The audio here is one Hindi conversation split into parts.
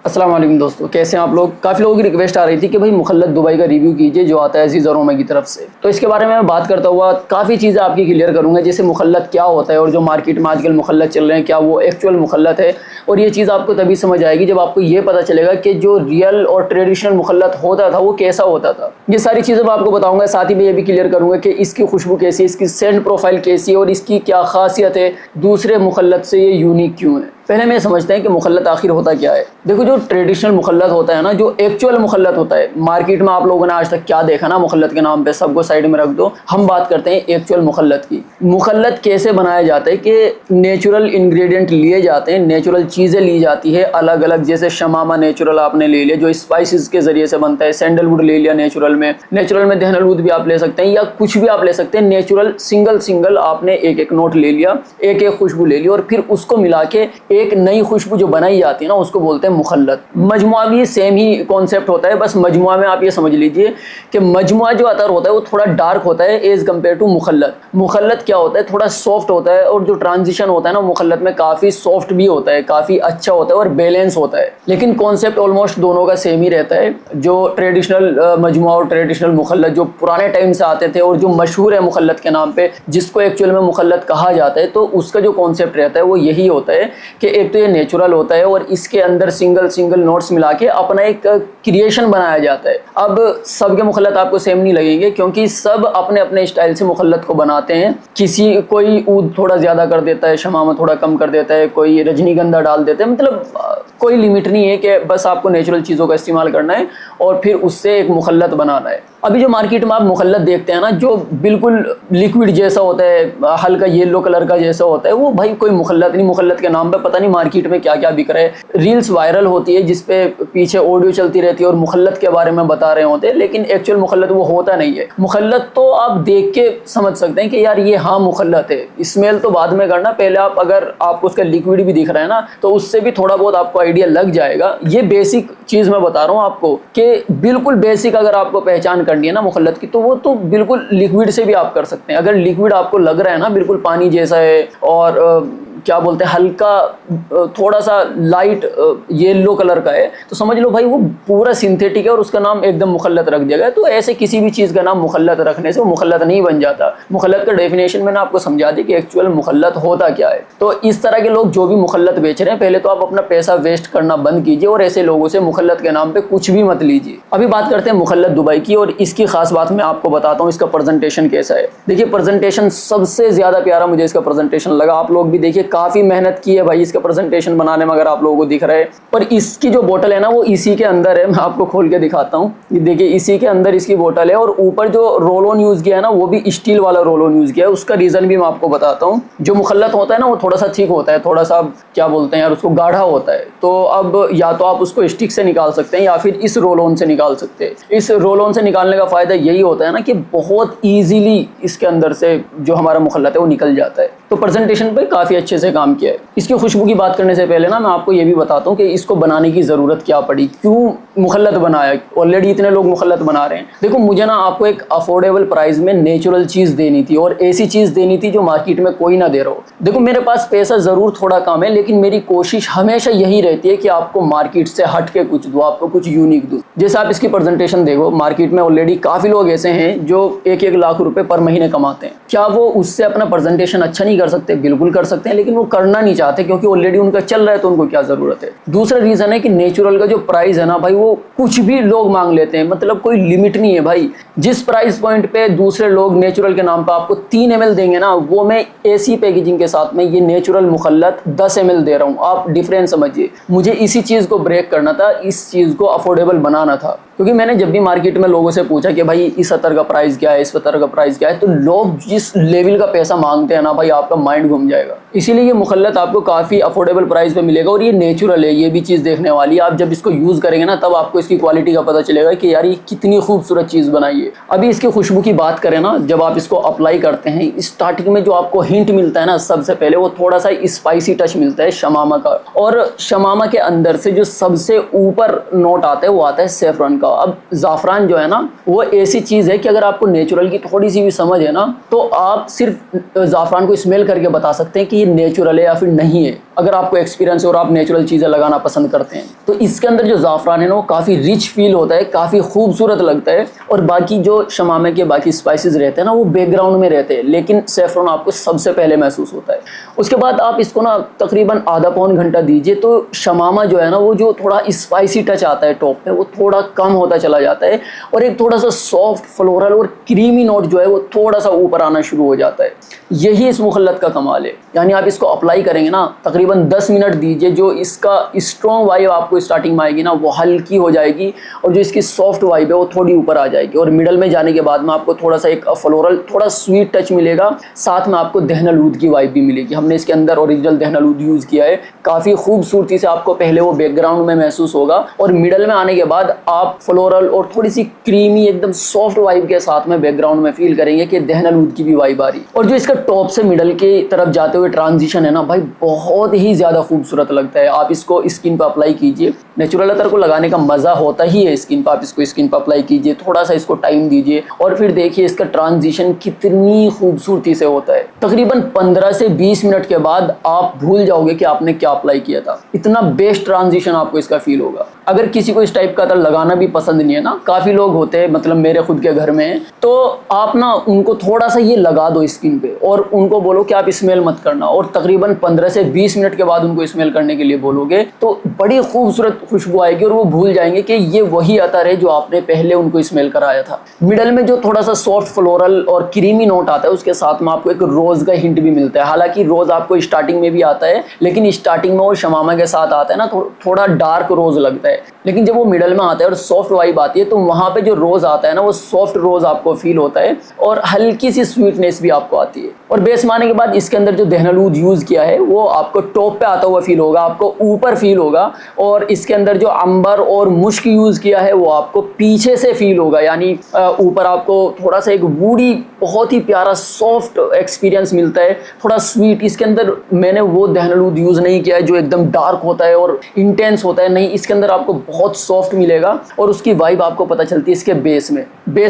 अस्सलाम वालेकुम दोस्तों, कैसे हैं आप लोग। काफ़ी लोगों की रिक्वेस्ट आ रही थी कि भाई मुखल्लत दुबई का रिव्यू कीजिए जो आता है अज़ीज़ और रोमा की तरफ से। तो इसके बारे में मैं बात करता हुआ काफ़ी चीज़ें आपकी क्लियर करूंगा, जैसे मुखल्लत क्या होता है और जो मार्केट में आजकल मुखल्लत चल रहे हैं क्या वो एक्चुअल मुखल्लत है। और ये चीज़ आपको तभी समझ आएगी जब आपको ये पता चलेगा कि जो रियल और ट्रेडिशनल मुखल्लत होता था वो कैसा होता था। ये सारी चीज़ें मैं आपको बताऊँगा, साथ ही मैं ये भी क्लियर करूँगा कि इसकी खुशबू कैसी है, इसकी सेंट प्रोफाइल कैसी है और इसकी क्या खासियत है, दूसरे मुखल्लत से ये यूनिक क्यों है। पहले मैं समझते हैं कि मुखल्लत आखिर होता क्या है। देखो, जो ट्रेडिशनल मुखल्लत होता है ना, जो एक्चुअल मुखल्लत होता है, मार्केट में आप लोगों ने आज तक क्या देखा ना मुखल्लत के नाम पे, सबको साइड में रख दो। हम बात करते हैं एक्चुअल मुखल्लत की। मुखल्लत कैसे बनाया जाता है कि नेचुरल इंग्रेडिएंट लिए जाते हैं, नेचुरल चीज़ें ली जाती है अलग अलग। जैसे शमामा नेचुरल आपने ले लिया जो स्पाइसेस के जरिए से बनता है, सैंडलवुड ले लिया नेचुरल में दहनलवुड भी आप ले सकते हैं या कुछ भी आप ले सकते हैं। नेचुरल सिंगल आपने एक एक नोट ले लिया, एक एक खुशबू ले ली और फिर उसको मिला के एक नई खुशबू जो बनाई जाती है ना उसको बोलते हैं मुखल्लत। मजमुआ भी सेम ही कॉन्सेप्ट होता है, बस मजमुआ में आप ये समझ लीजिए कि मजमुआ जो अतर होता है वो थोड़ा डार्क होता है एज कम्पेयर टू मुखल्लत। मुखल्लत क्या होता है, थोड़ा सॉफ्ट होता है और जो ट्रांजिशन होता है ना मुखल्लत में काफ़ी सॉफ्ट भी होता है, काफ़ी अच्छा होता है और बैलेंस होता है। लेकिन कॉन्सेप्ट ऑलमोस्ट दोनों का सेम ही रहता है। जो ट्रेडिशनल मजमुआ और ट्रेडिशनल मुखल्लत जो पुराने टाइम से आते थे और जो मशहूर है मुखल्लत के नाम पे, जिसको एक्चुअल में मुखल्लत कहा जाता है, तो उसका जो कॉन्सेप्ट रहता है वो यही होता है कि एक तो ये नेचुरल होता है और इसके अंदर सिंगल नोट्स मिला के अपना एक क्रिएशन बनाया जाता है। अब सबके मुखल्लत आपको सेम नहीं लगेंगे क्योंकि सब अपने अपने स्टाइल से मुखल्लत को बनाते हैं। कोई ऊद थोड़ा ज़्यादा कर देता है, शमामा थोड़ा कम कर देता है, कोई रजनीगंधा डाल देता है। मतलब कोई लिमिट नहीं है कि बस आपको नेचुरल चीज़ों का इस्तेमाल करना है और फिर उससे एक मुखल्लत बनाना है। अभी जो मार्केट में आप मुखल्लत देखते हैं ना, जो बिल्कुल लिक्विड जैसा होता है, हल्का येलो कलर का जैसा होता है, वो भाई कोई मुखल्लत नहीं। मुखल्लत के नाम पे पता नहीं मार्केट में क्या क्या बिक रहा है। रील्स वायरल होती है जिसपे पीछे ऑडियो चलती रहती है और मुखल्लत के बारे में बता रहे होते हैं, लेकिन एक्चुअल मुखल्लत वो होता नहीं है। मुखल्लत तो आप देख के समझ सकते हैं कि यार ये हाँ मुखल्लत है। स्मेल तो बाद में करना, पहले आप अगर आपको उसका लिक्विड भी दिख रहा है ना तो उससे भी थोड़ा बहुत आपको आइडिया लग जाएगा। ये बेसिक चीज़ मैं बता रहा हूँ आपको कि बिल्कुल बेसिक अगर आपको पहचान करनी है ना मुखल्लत की, तो वो तो बिल्कुल लिक्विड से भी आप कर सकते हैं। अगर लिक्विड आपको लग रहा है ना बिल्कुल पानी जैसा है और क्या बोलते हैं हल्का थोड़ा सा लाइट येलो कलर का है, तो समझ लो भाई वो पूरा सिंथेटिक है और उसका नाम एकदम मुखल्लत रख दिया गया। तो ऐसे किसी भी चीज़ का नाम मुखल्लत रखने से वो मुखल्लत नहीं बन जाता। मुखल्लत का डेफिनेशन मैंने आपको समझा दी कि एक्चुअल मुखल्लत होता क्या है। तो इस तरह के लोग जो भी मुखल्लत बेच रहे हैं, पहले तो आप अपना पैसा वेस्ट करना बंद कीजिए और ऐसे लोगों से मुखल्लत के नाम पर कुछ भी मत लीजिए। अभी बात करते हैं मुखल्लत दुबई की और इसकी खास बात मैं आपको बताता हूँ, इसका प्रेजेंटेशन कैसा है। देखिए, प्रेजेंटेशन सबसे ज़्यादा प्यारा मुझे इसका प्रेजेंटेशन लगा। आप लोग भी देखिए, काफ़ी मेहनत है भाई इसका प्रेजेंटेशन बनाने में, अगर आप लोगों को दिख रहा है। और इसकी जो बोतल है ना वो इसी के अंदर है, मैं आपको खोल के दिखाता हूँ। ये देखिए, इसी के अंदर इसकी बोतल है और ऊपर जो रोल ऑन यूज़ किया है ना वो भी स्टील वाला रोल ऑन यूज़ किया है। उसका रीज़न भी मैं आपको बताता हूँ। जो मुखल्लत होता है ना वो थोड़ा सा थिक होता है, थोड़ा सा क्या बोलते हैं यार उसको, गाढ़ा होता है। तो अब या तो आप उसको स्टिक से निकाल सकते हैं या फिर इस रोल ऑन से निकाल सकते हैं। इस रोल ऑन से निकालने का फ़ायदा यही होता है ना कि बहुत ईजीली इसके अंदर से जो हमारा मुखल्लत है वो निकल जाता है। तो प्रेजेंटेशन पे काफ़ी अच्छे से काम किया है। इसकी खुशबू की बात करने से पहले ना मैं आपको ये भी बताता हूँ कि इसको बनाने की ज़रूरत क्या पड़ी, क्यों मुखल्लत बनाया। ऑलरेडी इतने लोग मुखल्लत बना रहे हैं। देखो, मुझे ना आपको एक अफोर्डेबल प्राइस में नेचुरल चीज़ देनी थी और ऐसी चीज़ देनी थी जो मार्केट में कोई ना दे रहा हो। देखो, मेरे पास पैसा ज़रूर थोड़ा कम है, लेकिन मेरी कोशिश हमेशा यही रहती है कि आपको मार्केट से हट के कुछ दूँ, आपको कुछ यूनिक दूँ। जैसे आप इसकी प्रेजेंटेशन देखो, मार्केट में ऑलरेडी काफ़ी लोग ऐसे हैं जो 1-1 लाख रुपए पर महीने कमाते हैं। क्या वो उससे अपना प्रेजेंटेशन अच्छा नहीं कर सकते? बिल्कुल कर सकते हैं, लेकिन वो करना नहीं चाहते क्योंकि ऑलरेडी उनका चल रहा है, तो उनको क्या ज़रूरत है। दूसरा रीज़न है कि नेचुरल का जो प्राइस है ना भाई, वो कुछ भी लोग मांग लेते हैं। मतलब कोई लिमिट नहीं है भाई। जिस प्राइस पॉइंट पे दूसरे लोग नेचुरल के नाम पे आपको 3 ml देंगे ना, वो मैं ऐसी पैकेजिंग के साथ में ये नेचुरल मुखल्लत 10 ml दे रहा हूँ। आप डिफरेंस समझिए। मुझे इसी चीज़ को ब्रेक करना था, इस चीज़ को अफोर्डेबल बनाना था। क्योंकि मैंने जब भी मार्केट में लोगों से पूछा कि भाई इस अतर का प्राइस क्या है, इस अतर का प्राइस क्या है, तो लोग जिस लेवल का पैसा मांगते हैं ना भाई, आपका माइंड घूम जाएगा। इसीलिए ये मुखल्लत आपको काफ़ी अफोर्डेबल प्राइस पे मिलेगा और ये नेचुरल है, ये भी चीज़ देखने वाली है। आप जब इसको यूज़ करेंगे ना तब आपको इसकी क्वालिटी का पता चलेगा कि यार ये कितनी खूबसूरत चीज़ बनाई है। अभी इसकी खुशबू की बात करें ना, जब आप इसको अप्लाई करते हैं स्टार्टिंग में जो आपको हिंट मिलता है ना, सबसे पहले वो थोड़ा सा स्पाइसी टच मिलता है शमामा का। और शमामा के अंदर से जो सबसे ऊपर नोट आता है वो आता है सेफ्रॉन का। अब ज़ाफ़रान जो है ना वो ऐसी चीज़ है कि अगर आपको नेचुरल की थोड़ी सी भी समझ है ना तो आप सिर्फ ज़ाफ़रान को स्मेल करके बता सकते हैं कि ये नेचुरल है या फिर नहीं है। अगर आपको एक्सपीरियंस है और आप नेचुरल चीज़ें लगाना पसंद करते हैं तो इसके अंदर जो ज़ाफ़रान है ना वो काफ़ी रिच फील होता है, काफ़ी खूबसूरत लगता है। और बाकी जो शमामे के बाकी स्पाइसेस रहते हैं ना वो बैकग्राउंड में रहते हैं, लेकिन सैफ़रॉन आपको सबसे पहले महसूस होता है। उसके बाद आप इसको ना तकरीबन आधा पौन घंटा दीजिए तो शमामा जो है ना वो जो थोड़ा स्पाइसी टच आता है टॉप पे वो थोड़ा कम होता चला जाता है और एक थोड़ा सा सॉफ्ट फ्लोरल और क्रीमी नोट जो है वो थोड़ा सा ऊपर आना शुरू हो जाता है। यही इस मुखल्लत का कमाल है। यानी आप इसको अप्लाई करेंगे ना तकरीबन 10 मिनट दीजिए, जो इसका स्ट्रॉन्ग वाइब आपको स्टार्टिंग में आएगी ना वो हल्की हो जाएगी और जो इसकी सॉफ्ट वाइब है वो थोड़ी ऊपर आ जाएगी और मिडल में जाने के बाद में आपको थोड़ा सा एक फ्लोरल थोड़ा स्वीट टच मिलेगा, साथ में आपको दहनलूद की वाइब भी मिलेगी। हमने इसके अंदर ओरिजिनल दहनलूद यूज़ किया है, काफ़ी खूबसूरती से आपको पहले वो बैकग्राउंड में महसूस होगा और मिडल में आने के बाद आप फ्लोरल और थोड़ी सी क्रीमी एकदम सॉफ्ट वाइब के साथ में बैकग्राउंड में फील करेंगे कि दहनलूद की भी वाइब आ रही। और जो इसका टॉप से मिडल के तरफ जाते हुए ट्रांजिशन है ना भाई बहुत ही ज़्यादा खूबसूरत लगता है। आप इसको स्किन पर अप्लाई कीजिए, नेचुरल अतर को लगाने का मज़ा होता ही है स्किन पर। आप इसको स्किन पर अप्लाई कीजिए, थोड़ा सा इसको टाइम दीजिए और फिर देखिए इसका ट्रांजिशन कितनी खूबसूरती से होता है। तकरीबन 15 से 20 मिनट के बाद आप भूल जाओगे कि आपने क्या अप्लाई किया था। इतना बेस्ट ट्रांजिशन आपको इसका फील होगा। अगर किसी को इस टाइप का अतर लगाना भी पसंद नहीं है ना, काफ़ी लोग होते हैं मतलब मेरे खुद के घर में, तो आप ना उनको थोड़ा सा ये लगा दो स्किन पे और उनको बोलो कि आप स्मेल मत करना और तकरीबन 15 से 20 मिनट के बाद उनको स्मेल करने के लिए बोलोगे तो बड़ी खूबसूरत खुशबू आएगी और वो भूल जाएंगे कि ये वही अतर है जो आपने पहले उनको स्मेल कराया था। मिडल में जो थोड़ा सा सॉफ्ट फ्लोरल और क्रीमी नोट आता है उसके साथ में आपको एक रोज़ का हिंट भी मिलता है। हालांकि रोज़ आपको स्टार्टिंग में भी आता है लेकिन स्टार्टिंग में वो शमामा के साथ आता है ना थोड़ा डार्क रोज़ लगता है, लेकिन जब वो मिडल में आता है और सॉफ्ट वाइब आती है तो वहाँ पे जो रोज़ आता है ना वो सॉफ्ट रोज़ आपको फील होता है और हल्की सी स्वीटनेस भी आपको आती है। और बेस मारने के बाद इसके अंदर जो दहनलूद यूज़ किया है वो आपको टॉप पे आता हुआ फील होगा, आपको ऊपर फील होगा और इसके अंदर जो अंबर और मुश्क यूज़ किया है वो आपको पीछे से फील होगा। यानी ऊपर आपको थोड़ा सा एक वूडी बहुत ही प्यारा सॉफ्ट एक्सपीरियंस मिलता है, थोड़ा स्वीट। इसके अंदर मैंने वो दहनलूद यूज़ नहीं किया है जो एकदम डार्क होता है और इंटेंस होता है, नहीं, इसके अंदर आपको बहुत सॉफ्ट मिलेगा और उसकी वाइब आपको पता चलती है इसके बेस में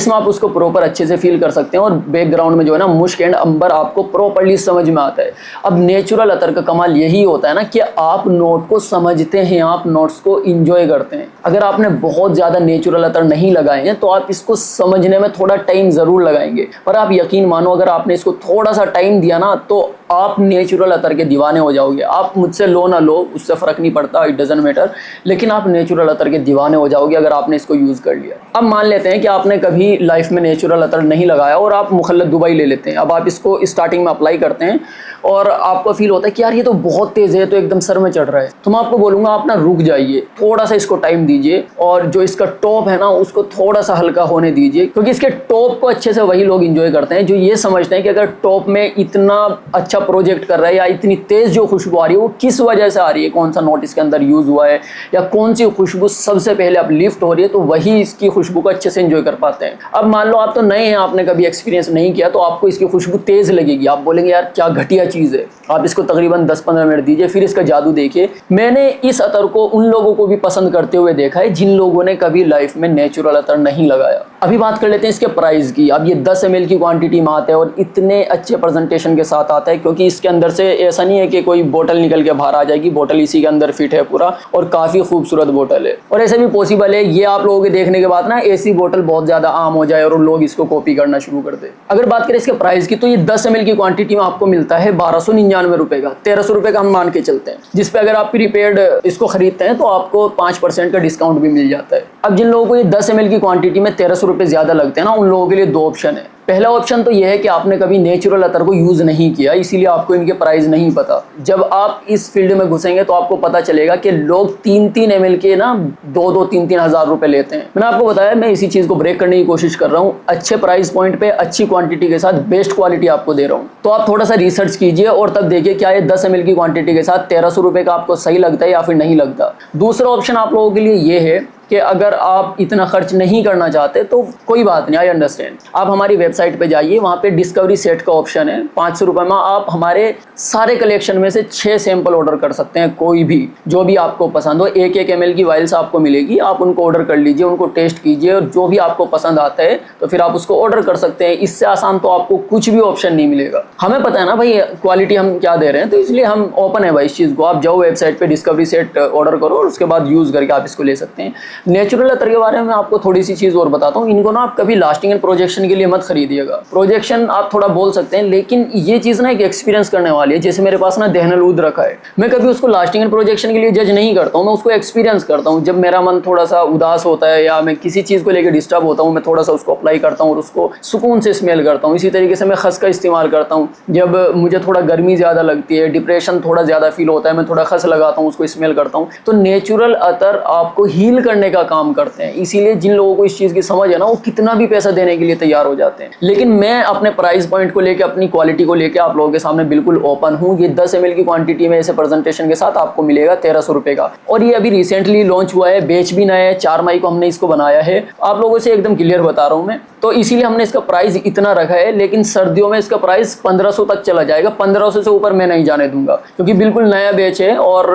आप उसको प्रॉपर अच्छे से फील कर सकते हैं और बैकग्राउंड में जो है ना मुश्क एंड अंबर आपको प्रॉपर्ली समझ में आता है। अब नेचुरल अतर का कमाल यही होता है ना कि आप नोट को समझते हैं, आप नोट्स को इंजॉय करते हैं। अगर आपने बहुत ज़्यादा नेचुरल अतर नहीं लगाए हैं तो आप इसको समझने में थोड़ा टाइम ज़रूर लगाएंगे, पर आप यकीन मानो अगर आपने इसको थोड़ा सा टाइम दिया ना तो आप नेचुरल अतर के दीवाने हो जाओगे। आप मुझसे लो ना लो उससे फ़र्क नहीं पड़ता, इट डजंट मैटर, लेकिन आप नेचुरल अतर के दीवाने हो जाओगे अगर आपने इसको यूज़ कर लिया। अब मान लेते हैं कि आपने कभी लाइफ में नेचुरल अतर नहीं लगाया और आप मुखल्लत दुबई ले लेते हैं। अब आप इसको स्टार्टिंग में अप्लाई करते हैं और आपको फील होता है कि यार ये तो बहुत तेज़ है, तो एकदम सर में चढ़ रहा है, तो मैं आपको बोलूँगा आप ना रुक जाइए, थोड़ा सा इसको टाइम दीजिए और जो इसका टॉप है ना उसको थोड़ा सा हल्का होने दीजिए, क्योंकि इसके टॉप को अच्छे से वही लोग इंजॉय करते हैं जो ये समझते हैं कि अगर टॉप में इतना अच्छा प्रोजेक्ट कर रहा है या इतनी तेज़ जो खुशबू आ रही है वो किस वजह से आ रही है, कौन सा नोट इसके अंदर यूज़ हुआ है या कौन सी खुशबू सबसे पहले अब लिफ्ट हो रही है, तो वही इसकी खुशबू को अच्छे से इंजॉय कर पाते हैं। अब मान लो आप तो नए हैं, आपने कभी एक्सपीरियंस नहीं किया, तो आपको इसकी खुशबू तेज़ लगेगी, आप बोलेंगे यार क्या घटिया चीज़ है। आप इसको तकरीबन 10-15 मिनट दीजिए, फिर इसका जादू देखिए। मैंने इस अतर को उन लोगों को भी पसंद करते हुए देखा है जिन लोगों ने कभी लाइफ में नेचुरल अतर नहीं लगाया। अभी बात कर लेते हैं इसके प्राइस की। अब ये 10 ml की क्वांटिटी में आता है और इतने अच्छे प्रेजेंटेशन के साथ आता है, क्योंकि इसके अंदर से ऐसा नहीं है कि कोई बोतल निकल के बाहर आ जाएगी, बोतल इसी के अंदर फिट है पूरा और काफ़ी खूबसूरत बोतल है। और ऐसे भी पॉसिबल है ये आप लोगों के देखने के बाद ना ऐसी बोतल बहुत ज़्यादा आम हो जाए और लोग इसको कॉपी करना शुरू कर दे। अगर बात करें इसके प्राइस की तो ये 10 ml की क्वांटिटी में आपको मिलता है 1299 रुपये का, 1300 रुपये का हम मान के चलते हैं, जिसपे अगर आप प्रीपेड इसको खरीदते हैं तो आपको 5% का डिस्काउंट भी मिल जाता है। अब जिन लोगों को ये 10 ml की क्वांटिटी में 1300 रुपये ज़्यादा लगते हैं ना, उन लोगों के लिए दो ऑप्शन है। पहला ऑप्शन तो यह है कि आपने कभी नेचुरल अतर को यूज़ नहीं किया, इसीलिए आपको इनके प्राइस नहीं पता। जब आप इस फील्ड में घुसेंगे तो आपको पता चलेगा कि लोग 3-3 ml के ना 2-2, 3-3 हज़ार रुपये लेते हैं। मैंने आपको बताया मैं इसी चीज़ को ब्रेक करने की कोशिश कर रहा हूँ, अच्छे प्राइस पॉइंट पे अच्छी क्वांटिटी के साथ बेस्ट क्वालिटी आपको दे रहा हूँ। तो आप थोड़ा सा रिसर्च कीजिए और तब देखिए क्या ये 10 ml की क्वांटिटी के साथ 1300 रुपये का आपको सही लगता है या फिर नहीं लगता। दूसरा ऑप्शन आप लोगों के लिए ये है कि अगर आप इतना खर्च नहीं करना चाहते तो कोई बात नहीं, आई अंडरस्टैंड। आप हमारी वेबसाइट पे जाइए, वहाँ पे डिस्कवरी सेट का ऑप्शन है। 500 रुपये में आप हमारे सारे कलेक्शन में से 6 सैंपल ऑर्डर कर सकते हैं, कोई भी जो भी आपको पसंद हो। 1-1 ml की वाइल्स आपको मिलेगी, आप उनको ऑर्डर कर लीजिए, उनको टेस्ट कीजिए और जो भी आपको पसंद आता है तो फिर आप उसको ऑर्डर कर सकते हैं। इससे आसान तो आपको कुछ भी ऑप्शन नहीं मिलेगा। हमें पता है ना भाई क्वालिटी हम क्या दे रहे हैं, तो इसलिए हम ओपन है भाई इस चीज़ को। आप जाओ वेबसाइट पे डिस्कवरी सेट ऑर्डर करो और उसके बाद यूज़ करके आप इसको ले सकते हैं। नेचुरल अतर के बारे में आपको थोड़ी सी चीज़ और बताता हूँ। इनको ना आप कभी लास्टिंग एंड प्रोजेक्शन के लिए मत खरीदिएगा। प्रोजेक्शन आप थोड़ा बोल सकते हैं, लेकिन ये चीज़ ना एक एक्सपीरियंस करने वाली है। जैसे मेरे पास ना देहनलूद रखा है, मैं कभी उसको लास्टिंग एंड प्रोजेक्शन के लिए जज नहीं करता हूँ, मैं उसको एक्सपीरियंस करता हूँ। जब मेरा मन थोड़ा सा उदास होता है या मैं किसी चीज़ को लेकर डिस्टर्ब होता हूँ, मैं थोड़ा सा उसको अप्लाई करता हूँ और उसको सुकून से स्मेल करता हूँ। इसी तरीके से मैं खस का इस्तेमाल करता हूँ। जब मुझे थोड़ा गर्मी ज़्यादा लगती है, डिप्रेशन थोड़ा ज़्यादा फील होता है, मैं थोड़ा खस लगाता हूँ, उसको स्मेल करता हूँ। तो नेचुरल अतर आपको हील करने का काम करते हैं। इसीलिए जिन लोगों को इस चीज़ की समझ है ना, वो कितना भी पैसा देने के लिए तैयार हो जाते हैं। लेकिन मैं अपने प्राइस पॉइंट को लेकर, अपनी क्वालिटी को लेकर आप लोगों के सामने बिल्कुल ओपन हूँ। ये 10 ml की क्वांटिटी में ऐसे प्रेजेंटेशन के साथ आपको मिलेगा 1300 रुपये का, और ये अभी रिसेंटली लॉन्च हुआ है, बेच भी नया है। 4 मई को हमने इसको बनाया है। आप लोगों से एकदम क्लियर बता रहा हूँ मैं, तो इसीलिए हमने इसका प्राइस इतना रखा है। लेकिन सर्दियों में इसका प्राइस 1500 तक चला जाएगा। 1500 से ऊपर मैं नहीं जाने दूंगा, क्योंकि बिल्कुल नया बैच है और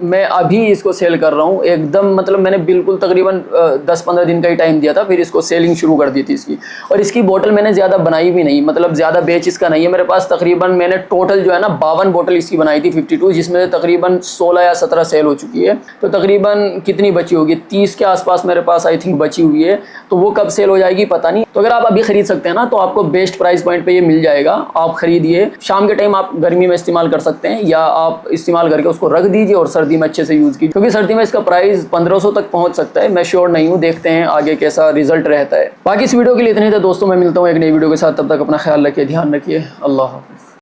मैं अभी इसको सेल कर रहा हूँ एकदम। मतलब मैंने बिल्कुल तकरीबन 10-15 दिन का ही टाइम दिया था, फिर इसको सेलिंग शुरू कर दी थी इसकी। और इसकी बोतल मैंने ज़्यादा बनाई भी नहीं, मतलब ज़्यादा बैच इसका नहीं है मेरे पास। तकरीबन मैंने टोटल जो है ना 52 बोतल इसकी बनाई थी, 52, जिसमें से तकरीबन 16 या 17 सेल हो चुकी है। तो तकरीबन कितनी बची होगी, 30 के आसपास मेरे पास आई थिंक बची हुई है। तो वो कब सेल हो जाएगी पता नहीं। तो अगर आप अभी खरीद सकते हैं ना, तो आपको बेस्ट प्राइस पॉइंट पे ये मिल जाएगा। आप खरीदिए, शाम के टाइम आप गर्मी में इस्तेमाल कर सकते हैं, या आप इस्तेमाल करके उसको रख दीजिए और सर्दी में अच्छे से यूज़ कीजिए, क्योंकि सर्दी में इसका प्राइस 1500 तक पहुंच सकता है। मैं श्योर नहीं हूँ, देखते हैं आगे कैसा रिजल्ट रहता है। बाकी इस वीडियो के लिए इतने ही था दोस्तों। मैं मिलता हूँ एक नई वीडियो के साथ, तब तक अपना ख्याल रखिए, ध्यान रखिए। अल्लाह हाफ़िज़।